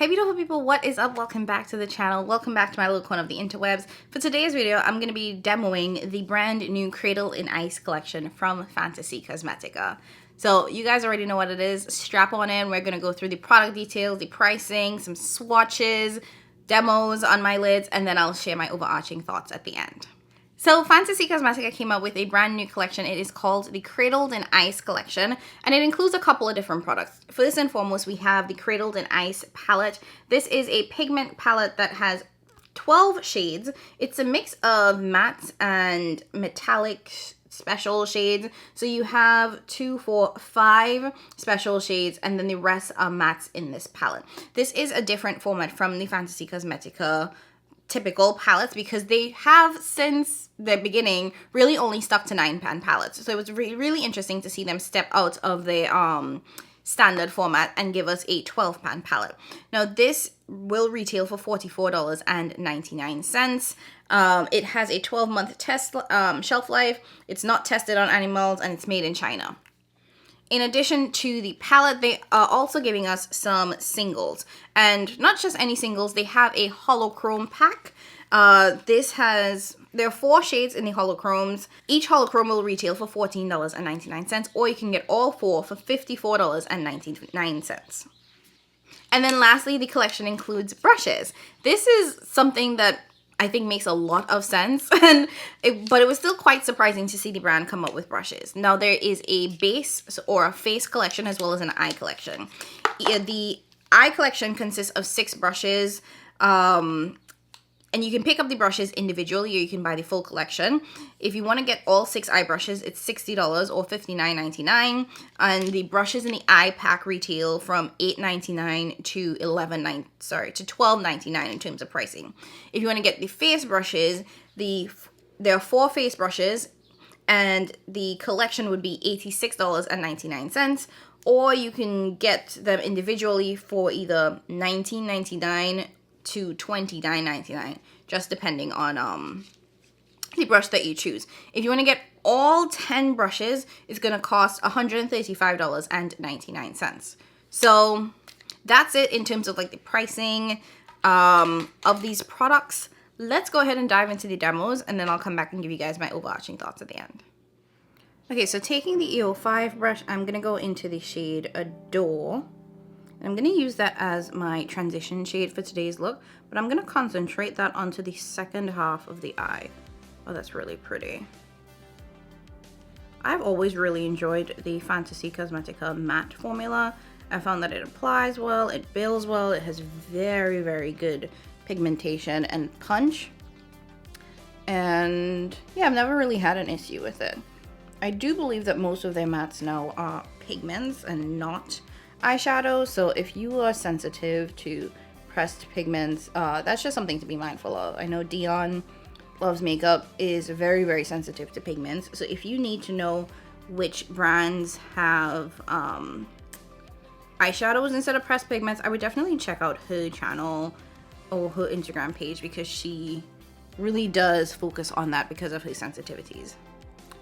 Hey beautiful people, what is up? Welcome back to the channel. Welcome back to my little corner of the interwebs. For today's video, I'm going to be demoing the brand new Cradled in Ice collection from Fantasy Cosmetica. So you guys already know what it is. Strap on in. We're going to go through the product details, the pricing, some swatches, demos on my lids, and then I'll share my overarching thoughts at the end. So Fantasy Cosmetica came out with a brand new collection. It is called the Cradled in Ice collection, and it includes a couple of different products. First and foremost, we have the Cradled in Ice palette. This is a pigment palette that has 12 shades. It's a mix of matte and metallic special shades. So you have 2, 4, 5 special shades, and then the rest are mattes in this palette. This is a different format from the Fantasy Cosmetica typical palettes because they have since the beginning really only stuck to 9-pan palettes. So it was really interesting to see them step out of the standard format and give us a 12-pan palette. Now this will retail for $44.99. It has a 12-month test shelf life. It's not tested on animals, and it's made in China. In addition to the palette, they are also giving us some singles. And not just any singles, they have a holochrome pack. There are 4 shades in the holochromes. Each holochrome will retail for $14.99, or you can get all 4 for $54.99. And then lastly, the collection includes brushes. This is something that I think makes a lot of sense, but it was still quite surprising to see the brand come up with brushes. Now there is a base or a face collection as well as an eye collection. The eye collection consists of 6 brushes, and you can pick up the brushes individually or you can buy the full collection. If you want to get all 6 eye brushes, it's $60 or $59.99. And the brushes in the eye pack retail from $8.99 to $12.99 in terms of pricing. If you want to get the face brushes, there are 4 face brushes, and the collection would be $86.99. Or you can get them individually for either $19.99 to $29.99, just depending on the brush that you choose. If you want to get all 10 brushes, it's going to cost $135.99. So that's it in terms of like the pricing of these products. Let's go ahead and dive into the demos, and then I'll come back and give you guys my overarching thoughts at the end. Okay, so taking the EO5 brush, I'm going to go into the shade Adore. I'm going to use that as my transition shade for today's look, but I'm going to concentrate that onto the second half of the eye. Oh, that's really pretty. I've always really enjoyed the Fantasy Cosmetica matte formula. I found that it applies well, it builds well, it has very, very good pigmentation and punch. And yeah, I've never really had an issue with it. I do believe that most of their mattes now are pigments and not eyeshadow, so if you are sensitive to pressed pigments, that's just something to be mindful of. I know Dion Loves Makeup is very, very sensitive to pigments, so if you need to know which brands have eyeshadows instead of pressed pigments, I would definitely check out her channel or her Instagram page, because she really does focus on that because of her sensitivities.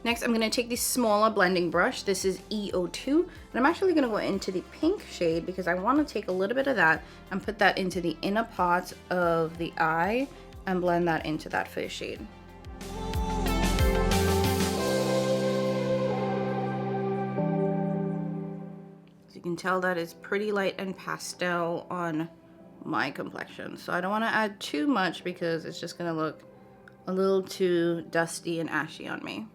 Next, I'm going to take the smaller blending brush. This is EO2, and I'm actually going to go into the pink shade because I want to take a little bit of that and put that into the inner part of the eye and blend that into that first shade. So you can tell that it's pretty light and pastel on my complexion. So I don't want to add too much because it's just going to look a little too dusty and ashy on me.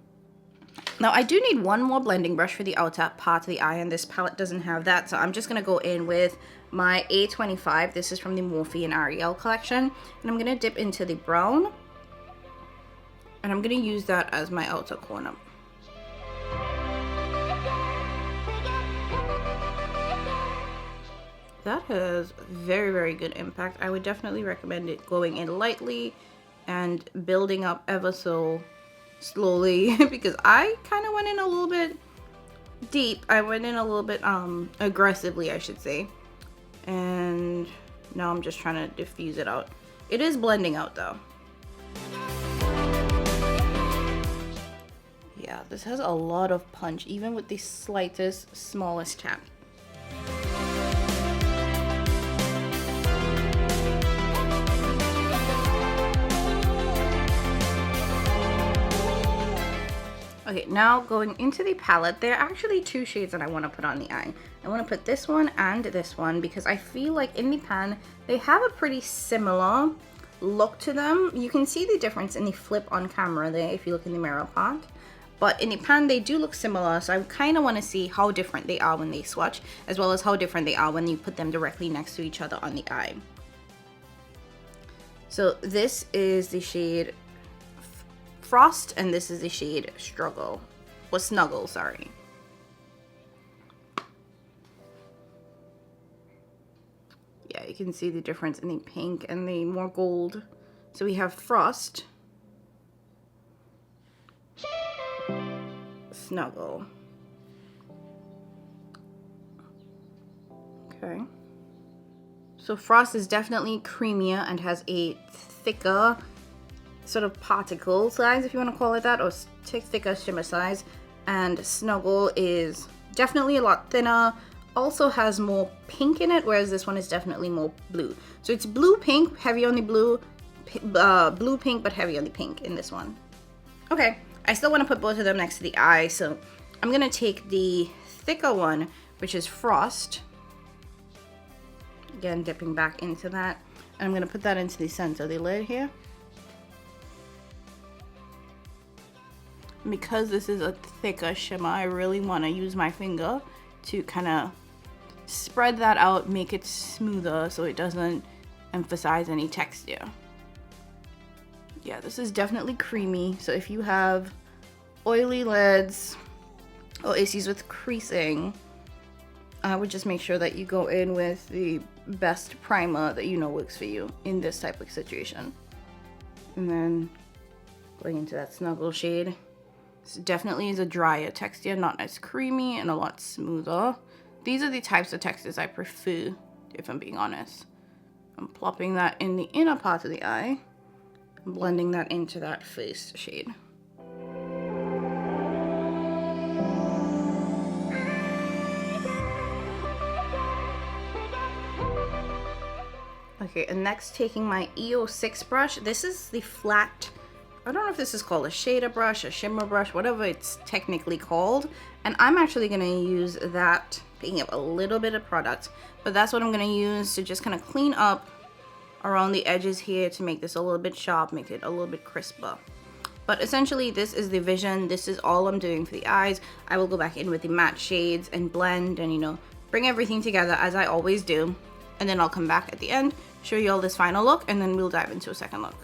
Now I do need one more blending brush for the outer part of the eye, and this palette doesn't have that, so I'm just going to go in with my A25. This is from the Morphe and Ariel collection, and I'm going to dip into the brown, and I'm going to use that as my outer corner. That has very, very good impact. I would definitely recommend it going in lightly and building up ever so slowly because I kind of went in a little bit deep. I went in a little bit aggressively, I should say, and now I'm just trying to diffuse it out. It is blending out though. Yeah, this has a lot of punch even with the slightest, smallest tap. Okay, now going into the palette, there are actually two shades that I want to put on the eye. I want to put this one and this one because I feel like in the pan, they have a pretty similar look to them. You can see the difference in the flip on camera there if you look in the mirror part. But in the pan, they do look similar, so I kind of want to see how different they are when they swatch, as well as how different they are when you put them directly next to each other on the eye. So this is the shade Frost, and this is the shade Struggle, or Snuggle, sorry. Yeah, you can see the difference in the pink and the more gold. So we have Frost, Snuggle. Okay. So Frost is definitely creamier and has a thicker sort of particle size, if you want to call it that, or thicker shimmer size. And Snuggle is definitely a lot thinner, also has more pink in it, whereas this one is definitely more blue. So it's blue pink, heavy on the blue, blue pink but heavy on the pink in this one. Okay, I still want to put both of them next to the eye, so I'm gonna take the thicker one, which is Frost, again dipping back into that, and I'm gonna put that into the center of the lid here. Because this is a thicker shimmer, I really want to use my finger to kind of spread that out, make it smoother so it doesn't emphasize any texture. Yeah, this is definitely creamy, so if you have oily lids or ACs with creasing, I would just make sure that you go in with the best primer that you know works for you in this type of situation. And then going into that Snuggle shade. This definitely is a drier texture, not as creamy and a lot smoother. These are the types of textures I prefer, if I'm being honest. I'm plopping that in the inner part of the eye, and blending that into that face shade. Okay, and next taking my EO6 brush. This is the flat, I don't know if this is called a shader brush, a shimmer brush, whatever it's technically called. And I'm actually gonna use that, picking up a little bit of product, but that's what I'm gonna use to just kind of clean up around the edges here to make this a little bit sharp, make it a little bit crisper. But essentially this is the vision, this is all I'm doing for the eyes. I will go back in with the matte shades and blend and, you know, bring everything together as I always do. And then I'll come back at the end, show you all this final look, and then we'll dive into a second look.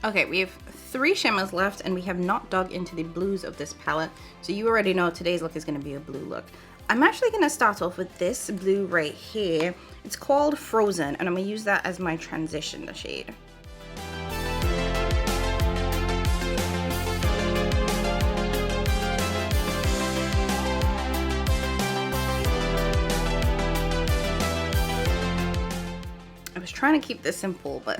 Okay, we have 3 shimmers left and we have not dug into the blues of this palette. So you already know today's look is going to be a blue look. I'm actually going to start off with this blue right here. It's called Frozen and I'm going to use that as my transition shade. I was trying to keep this simple, but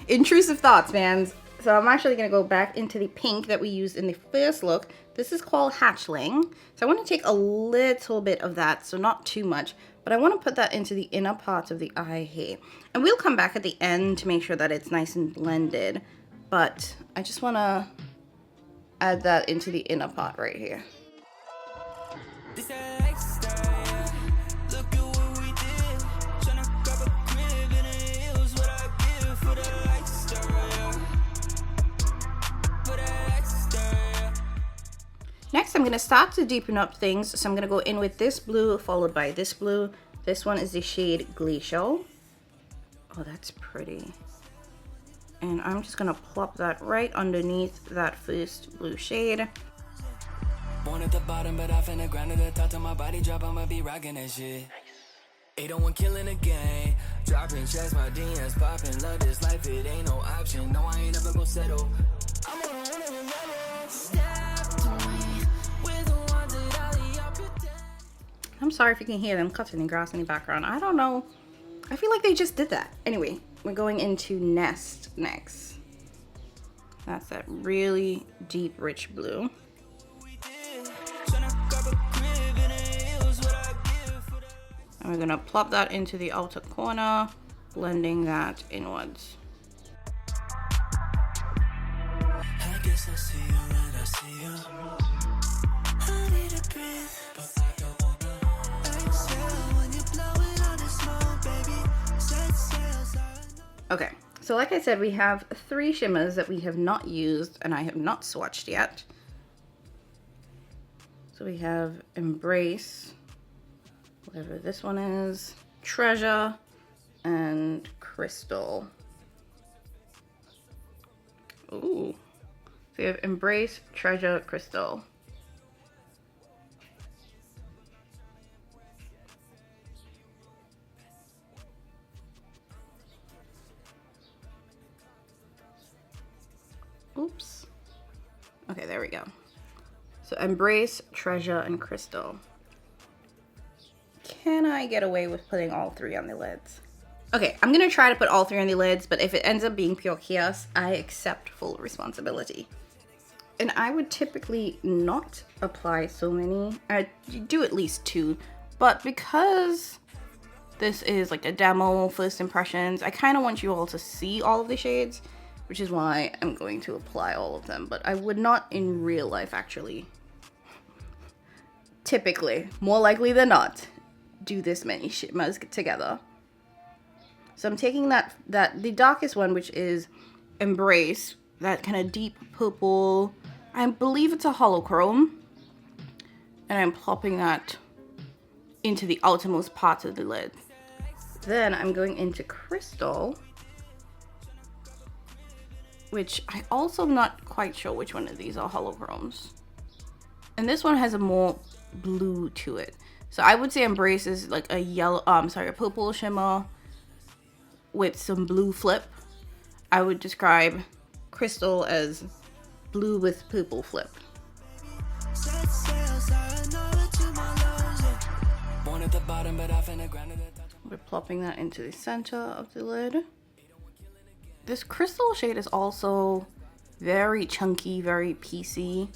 intrusive thoughts, man. So I'm actually going to go back into the pink that we used in the first look. This is called Hatchling. So I want to take a little bit of that, so not too much, but I want to put that into the inner part of the eye here. And we'll come back at the end to make sure that it's nice and blended, but I just want to add that into the inner part right here. Next, I'm going to start to deepen up things. So I'm going to go in with this blue, followed by this blue. This one is the shade Glacial. Oh, that's pretty. And I'm just going to plop that right underneath that first blue shade. Born at the bottom, but off in the ground at the top to my body drop, I'ma be rocking that shit. 801 killing the game. Dropping checks, my DMs popping. Love this life, it ain't no option. No, I ain't never gonna settle. I'm on a level. I'm sorry if you can hear them cutting the grass in the background. I don't know. I feel like they just did that. Anyway, we're going into Nest next. That's that really deep, rich blue. And we're gonna plop that into the outer corner, blending that inwards. I guess I see you when I see you. I need to breathe, but I don't wanna exhale when you blow it on the smoke, baby. Set sails. Okay, so like I said, we have 3 shimmers that we have not used and I have not swatched yet. So we have Embrace, whatever this one is, Treasure, and Crystal. Ooh. So we have Embrace, Treasure, Crystal. Oops. Okay, there we go. So Embrace, Treasure, and Crystal. Can I get away with putting all 3 on the lids? Okay, I'm gonna try to put all 3 on the lids, but if it ends up being pure chaos, I accept full responsibility. And I would typically not apply so many. I do at least 2, but because this is like a demo, first impressions, I kind of want you all to see all of the shades, which is why I'm going to apply all of them. But I would not in real life, actually. Typically, more likely than not, do this many shimmers together. So I'm taking the darkest one, which is Embrace, that kind of deep purple. I believe it's a holochrome. And I'm plopping that into the outermost part of the lid. Then I'm going into Crystal, which I also am not quite sure which one of these are holochromes. And this one has a more blue to it. So I would say Embrace is like a yellow, a purple shimmer with some blue flip. I would describe Crystal as blue with purple flip. We're plopping that into the center of the lid. This Crystal shade is also very chunky, very piecey,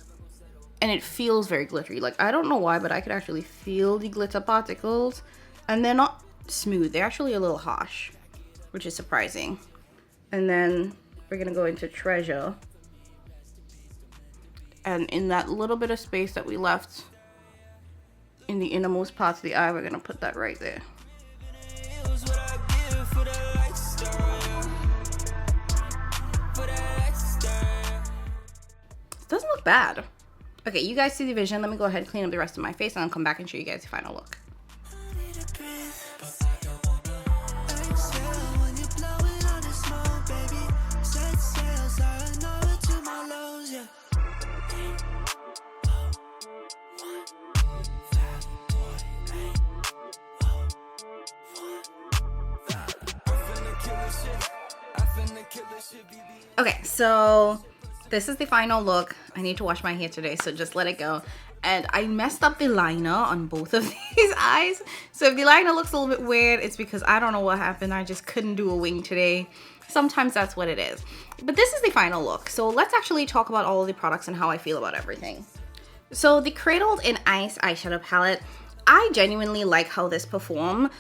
and it feels very glittery. Like, I don't know why, but I could actually feel the glitter particles, and they're not smooth. They're actually a little harsh, which is surprising. And then we're gonna go into Treasure. And in that little bit of space that we left in the innermost parts of the eye, we're gonna put that right there. Doesn't look bad. Okay, you guys see the vision. Let me go ahead and clean up the rest of my face and I'll come back and show you guys the final look. Okay, so this is the final look. I need to wash my hair today, so just let it go. And I messed up the liner on both of these eyes. So if the liner looks a little bit weird, it's because I don't know what happened. I just couldn't do a wing today. Sometimes that's what it is. But this is the final look. So let's actually talk about all of the products and how I feel about everything. So the Cradled in Ice eyeshadow palette, I genuinely like how this performed.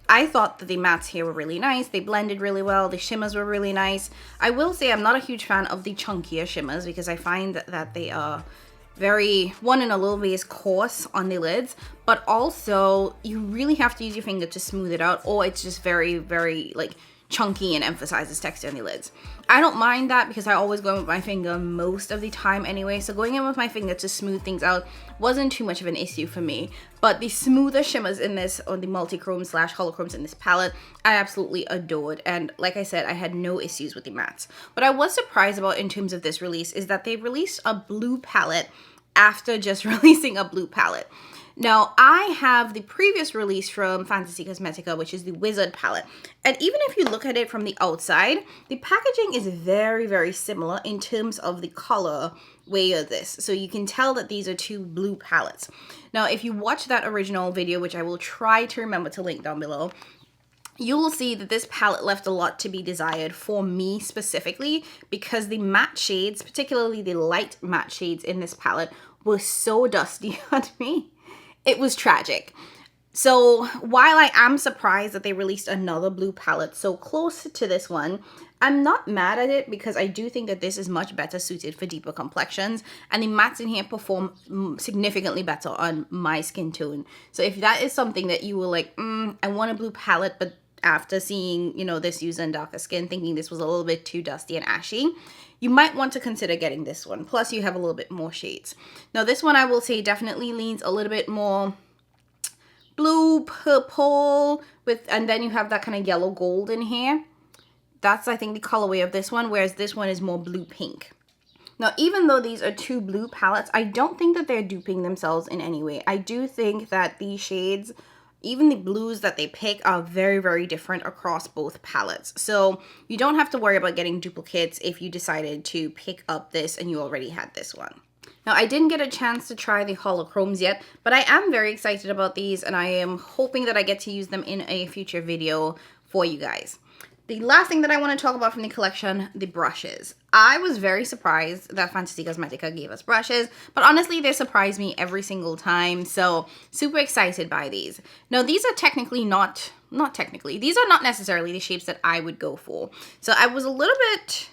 I thought that the mattes here were really nice. They blended really well. The shimmers were really nice. I will say I'm not a huge fan of the chunkier shimmers because I find that they are very, one, in a little bit coarse on the lids, but also you really have to use your finger to smooth it out, or it's just very, very like chunky and emphasizes texture on the lids. I don't mind that because I always go in with my finger most of the time anyway, so going in with my finger to smooth things out wasn't too much of an issue for me. But the smoother shimmers in this, or the multi-chrome / holochromes in this palette, I absolutely adored, and like I said, I had no issues with the mattes. What I was surprised about in terms of this release is that they released a blue palette after just releasing a blue palette. Now, I have the previous release from Fantasy Cosmetica, which is the Wizard palette. And even if you look at it from the outside, the packaging is very, very similar in terms of the color way of this. So you can tell that these are 2 blue palettes. Now, if you watch that original video, which I will try to remember to link down below, you will see that this palette left a lot to be desired for me specifically, because the matte shades, particularly the light matte shades in this palette, were so dusty on me. It was tragic. So while I am surprised that they released another blue palette so close to this one, I'm not mad at it, because I do think that this is much better suited for deeper complexions, and the mattes in here perform significantly better on my skin tone. So if that is something that you were like, I want a blue palette, but after seeing, you know, this used in darker skin, thinking this was a little bit too dusty and ashy, you might want to consider getting this one. Plus you have a little bit more shades. Now this one, I will say, definitely leans a little bit more blue, purple, and then you have that kind of yellow gold in here. That's, I think, the colorway of this one, whereas this one is more blue pink. Now, even though these are two blue palettes, I don't think that they're duping themselves in any way. I do think that these shades, even the blues that they pick, are very, very different across both palettes. So you don't have to worry about getting duplicates if you decided to pick up this and you already had this one. Now, I didn't get a chance to try the holochromes yet, but I am very excited about these, and I am hoping that I get to use them in a future video for you guys. The last thing that I want to talk about from the collection, the brushes. I was very surprised that Fantasy Cosmetica gave us brushes, but honestly, they surprise me every single time, so super excited by these. Now, these are technically these are not necessarily the shapes that I would go for. So I was a little bit,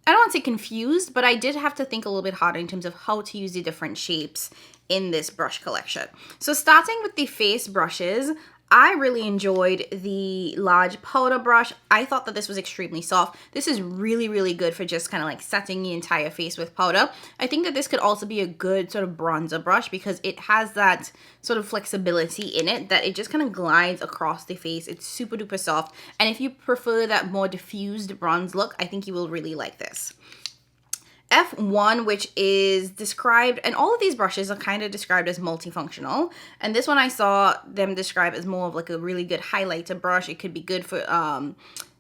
I don't want to say confused, but I did have to think a little bit harder in terms of how to use the different shapes in this brush collection. So starting with the face brushes, I really enjoyed the large powder brush. I thought that this was extremely soft. This is really, really good for just kind of like setting the entire face with powder. I think that this could also be a good sort of bronzer brush, because it has that sort of flexibility in it that it just kind of glides across the face. It's super duper soft. And if you prefer that more diffused bronze look, I think you will really like this. F1, which is described, and all of these brushes are kind of described as multifunctional, and this one I saw them described as more of like a really good highlighter brush. It could be good for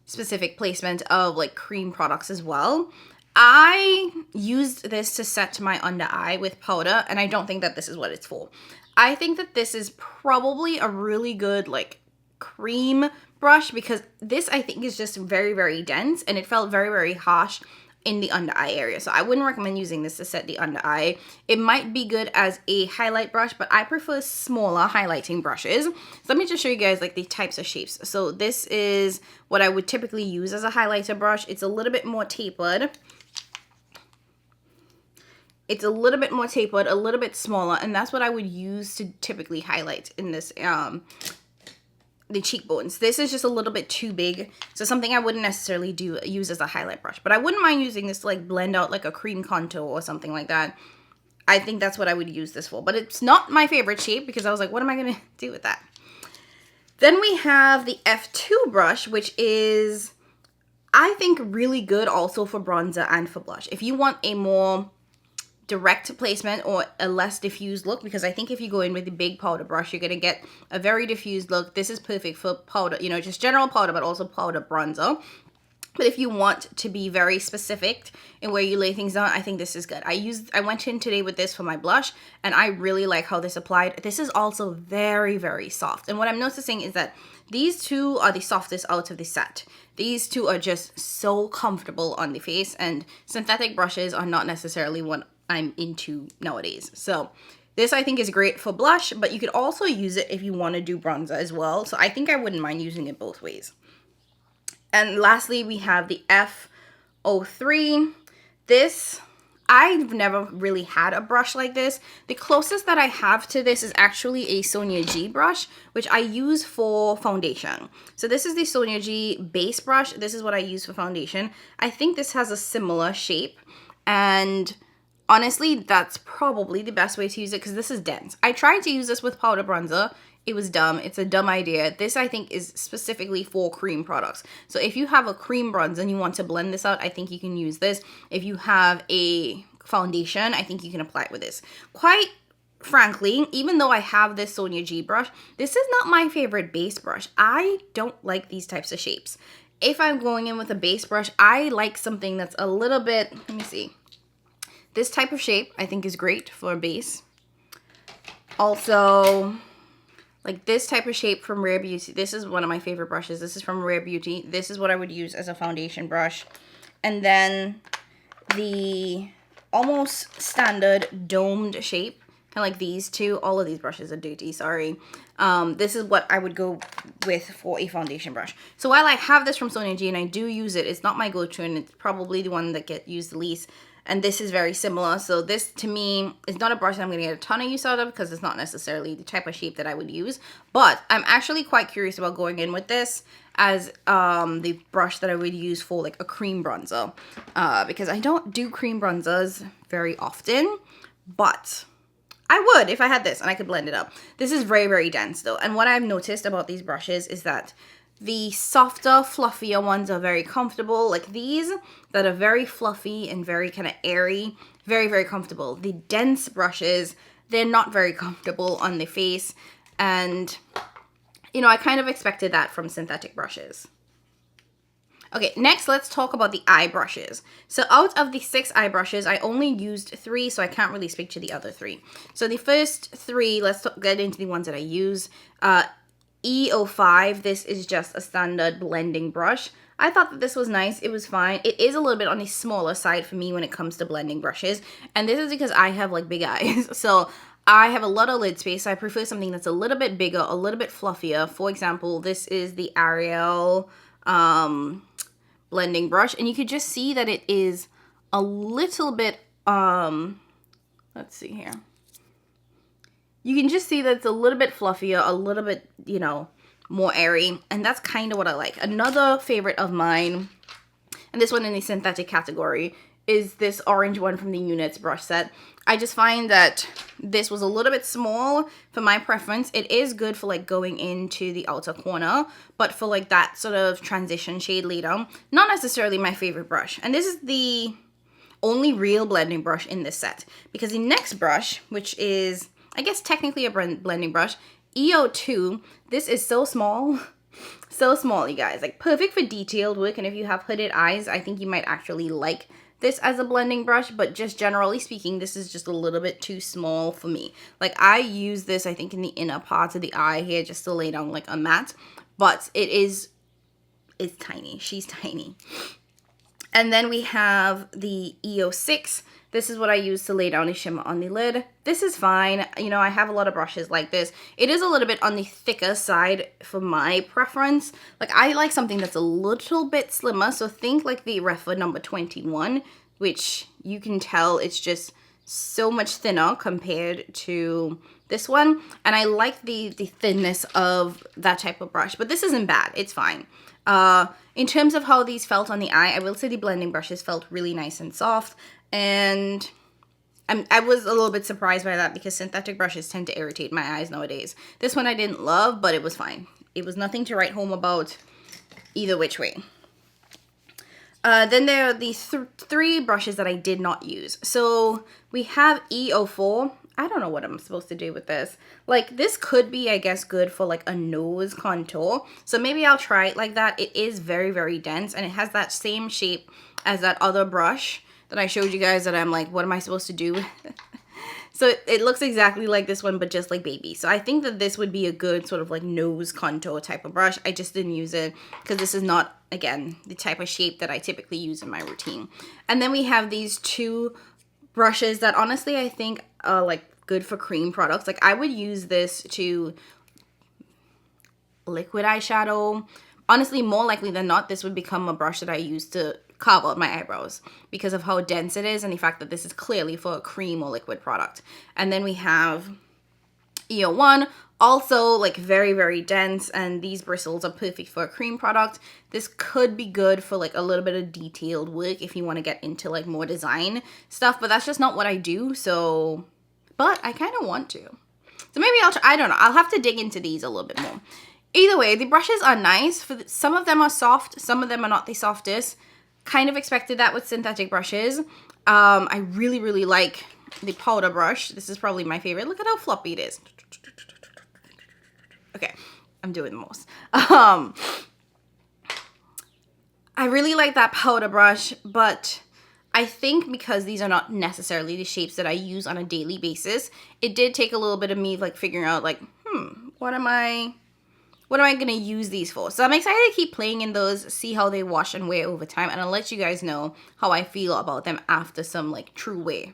specific placement of like cream products as well. I used this to set my under eye with powder, and I don't think that this is what it's for. I think that this is probably a really good like cream brush, because this, I think, is just very, very dense, and it felt very, very harsh in the under eye area. So I wouldn't recommend using this to set the under eye. It might be good as a highlight brush, but I prefer smaller highlighting brushes. So let me just show you guys like the types of shapes. So this is what I would typically use as a highlighter brush. It's a little bit more tapered. It's a little bit more tapered, a little bit smaller, and that's what I would use to typically highlight in this the cheekbones. This is just a little bit too big, so something I wouldn't necessarily use as a highlight brush, but I wouldn't mind using this to like blend out like a cream contour or something like that. I think that's what I would use this for, but it's not my favorite shape, because I was like, what am I gonna do with that? Then we have the F2 brush, which is, I think, really good also for bronzer and for blush. If you want a more direct placement or a less diffused look, because I think if you go in with the big powder brush, you're going to get a very diffused look. This is perfect for powder, you know, just general powder, but also powder bronzer. But if you want to be very specific in where you lay things down, I think this is good. I went in today with this for my blush, and I really like how this applied. This is also very, very soft. And what I'm noticing is that these two are the softest out of the set. These two are just so comfortable on the face, and synthetic brushes are not necessarily what I'm into nowadays. So this, I think, is great for blush, but you could also use it if you want to do bronzer as well. So I think I wouldn't mind using it both ways. And lastly, we have the F03. This, I've never really had a brush like this. The closest that I have to this is actually a Sonia G brush, which I use for foundation. So this is the Sonia G base brush. This is what I use for foundation. I think this has a similar shape, and honestly, that's probably the best way to use it, because this is dense. I tried to use this with powder bronzer. It was dumb. It's a dumb idea. This, I think, is specifically for cream products. So if you have a cream bronzer and you want to blend this out, I think you can use this. If you have a foundation, I think you can apply it with this. Quite frankly, even though I have this Sonia G brush, this is not my favorite base brush. I don't like these types of shapes. If I'm going in with a base brush, I like something that's a little bit, let me see. This type of shape, I think, is great for a base. Also, like this type of shape from Rare Beauty. This is one of my favorite brushes. This is from Rare Beauty. This is what I would use as a foundation brush. And then the almost standard domed shape, kind of like these two. All of these brushes are dirty, sorry. This is what I would go with for a foundation brush. So while I have this from Sonia G and I do use it, it's not my go-to and it's probably the one that gets used the least. And this is very similar. So this to me is not a brush that I'm going to get a ton of use out of because it's not necessarily the type of shape that I would use. But I'm actually quite curious about going in with this as the brush that I would use for like a cream bronzer. Because I don't do cream bronzers very often. But I would if I had this and I could blend it up. This is very, very dense though. And what I've noticed about these brushes is that the softer, fluffier ones are very comfortable. Like these that are very fluffy and very kind of airy, very, very comfortable. The dense brushes, they're not very comfortable on the face. And, you know, I kind of expected that from synthetic brushes. Okay, next let's talk about the eye brushes. So out of the 6 eye brushes, I only used 3, so I can't really speak to the other 3. So the first 3, let's get into the ones that I use. E05, this is just a standard blending brush. I thought that this was nice. It was fine. It is a little bit on the smaller side for me when it comes to blending brushes. And this is because I have like big eyes. So I have a lot of lid space. So I prefer something that's a little bit bigger, a little bit fluffier. For example, this is the Ariel blending brush. And you could just see that it is a little bit, let's see here. You can just see that it's a little bit fluffier, a little bit, you know, more airy. And that's kind of what I like. Another favorite of mine, and this one in the synthetic category, is this orange one from the Units brush set. I just find that this was a little bit small for my preference. It is good for like going into the outer corner, but for like that sort of transition shade later, not necessarily my favorite brush. And this is the only real blending brush in this set, because the next brush, which is, I guess technically a blending brush, EO2, this is so small, so small, you guys, like perfect for detailed work. And if you have hooded eyes, I think you might actually like this as a blending brush, but just generally speaking, this is just a little bit too small for me. Like I use this, I think in the inner parts of the eye here, just to lay down like a matte, but it's tiny, she's tiny. And then we have the EO6. This is what I use to lay down a shimmer on the lid. This is fine. You know, I have a lot of brushes like this. It is a little bit on the thicker side for my preference. Like I like something that's a little bit slimmer. So think like the Refa number 21, which you can tell it's just so much thinner compared to this one. And I like the thinness of that type of brush, but this isn't bad. It's fine. In terms of how these felt on the eye, I will say the blending brushes felt really nice and soft. And I was a little bit surprised by that because synthetic brushes tend to irritate my eyes nowadays. This one I didn't love, but it was fine. It was nothing to write home about either which way. Then there are the 3 brushes that I did not use. So we have E04. I don't know what I'm supposed to do with this. Like this could be, I guess, good for like a nose contour. So maybe I'll try it like that. It is very, very dense and it has that same shape as that other brush that I showed you guys that I'm like, what am I supposed to do? So it looks exactly like this one, but just like baby. So I think that this would be a good sort of like nose contour type of brush. I just didn't use it because this is not, again, the type of shape that I typically use in my routine. And then we have these 2 brushes that honestly I think are like good for cream products. Like I would use this to liquid eyeshadow. Honestly, more likely than not, this would become a brush that I use to carve out my eyebrows because of how dense it is and the fact that this is clearly for a cream or liquid product. And then we have EO1, also like very, very dense, and these bristles are perfect for a cream product. This could be good for like a little bit of detailed work if you want to get into like more design stuff, but that's just not what I do. So, but I kind of want to. So maybe I'll try, I don't know. I'll have to dig into these a little bit more. Either way, the brushes are nice. Some of them are soft, some of them are not the softest. Kind of expected that with synthetic brushes. I really, really like the powder brush. This is probably my favorite. Look at how floppy it is. Okay, I'm doing the most. I really like that powder brush, but I think because these are not necessarily the shapes that I use on a daily basis, it did take a little bit of me like figuring out like, what am I going to use these for? So I'm excited to keep playing in those, see how they wash and wear over time, and I'll let you guys know how I feel about them after some like true wear.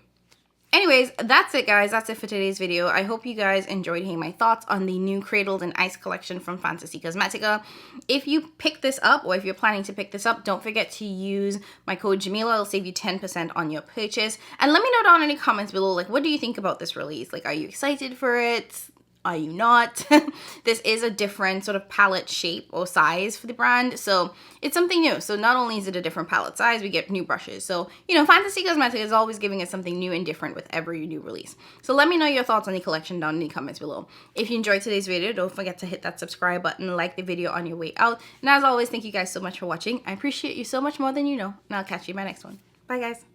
Anyways, that's it guys. That's it for today's video. I hope you guys enjoyed hearing my thoughts on the new Cradled in Ice collection from Fantasy Cosmetica. If you pick this up, or if you're planning to pick this up, don't forget to use my code JAMILA. It'll save you 10% on your purchase. And let me know down in the comments below, like, what do you think about this release? Like, are you excited for it? Are you not? This is a different sort of palette shape or size for the brand, so it's something new. So not only is it a different palette size, we get new brushes. So, you know, Fantasy Cosmetica is always giving us something new and different with every new release. So let me know your thoughts on the collection down in the comments below. If you enjoyed today's video, don't forget to hit that subscribe button, like the video on your way out. And as always, thank you guys so much for watching. I appreciate you so much more than you know, and I'll catch you in my next one. Bye, guys.